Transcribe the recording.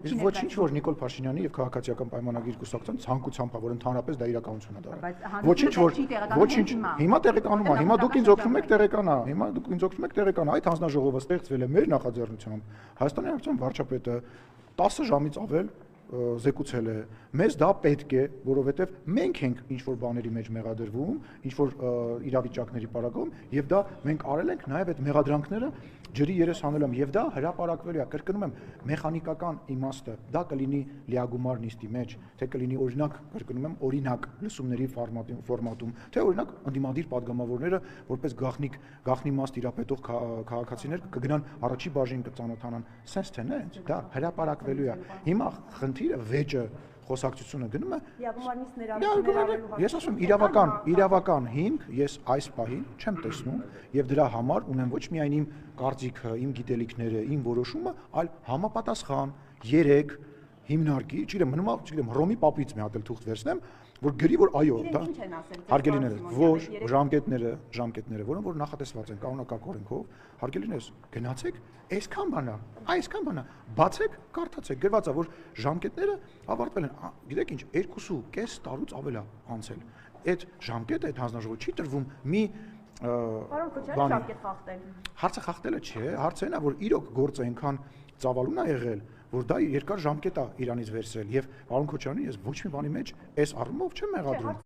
Իսկ ոչինչ որ Նիկոլ Փաշինյանի եւ քաղաքացիական պայմանագիր կուսակցության ցանկությամբ է, որ ընդհանրապես դա իրականություն է դառնում։ Ոչինչ որ ոչինչ հիմա տեղեկանում է, հիմա դուք ինձ օգնում եք տեղեկանա, հիմա դուք ինձ օգնում եք տեղեկանա, այդ հանձնաժողովը ստեղծվել է մեր նախաձեռնությամբ։ Հայաստանի Հանրապետության վարչապետը 10 ժամից ավել զեկուցել է, մեզ դա պետք է, որովհետև մենք ենք ինչ-որ բաների մեջ մեղադրվում, ինչ-որ իրավիճակների պարագայում, եւ դա մենք արել ենք նաեւ այդ մեղադրանքները ջրի երես հանելամ, եւ դա հրապարակվելու է, կրկնում եմ, մեխանիկական իմաստը, դա կլինի լիագումար նիստի մեջ, թե կլինի օրինակ, կրկնում եմ, օրինակ լսումների ֆորմատում, թե օրինակ ընդդիմադիր падգամավորները որպես գաղտնի իմաստ իրապետող քաղաքացիներ կգնան առաջի բաժին կծանոթանան, sense թե նենց, դա հրապարակվելու է։ Հիմա խնդիրը վեճը խոսակցությունը գնում է ես ասում իրավական հիմք ես այս պահին չեմ տեսնում եւ դրա համար ունեմ ոչ միայն իմ կարծիքը, իմ գիտելիքները, իմ որոշումը, այլ համապատասխան 3 հիմնարկի, չգիտեմ, Հռոմի պապից մի հատ էլ թուղթ վերցնեմ, որ գրի որ այո, դա հարգելիներս, ոչ ժամկետները, որոնք որ նախատեսված են կանոնակարգ օրենքով, հարգելիներս, գնացեք, այսքան բանա, բացեք, կարդացեք, գրված է, որ ժամկետները ավարտվել են, գիտեք ինչ, 2.5 տարուց ավել է անցել։ Այդ ժամկետը, այդ հանձնաժողովը չի տրվում մի Պարոն Քոչարյանը ժամկետ խախտել։ Հարցը խախտելը չէ, հարցը այն է, որ իրոք գործը այնքան ծավալուն է եղել, որ դա երկար ժամկետ է Իրանից վերցրել եւ պարոն Քոչարյանի ես ոչ մի բանի մեջ այս առումով չեմ մեղադրում։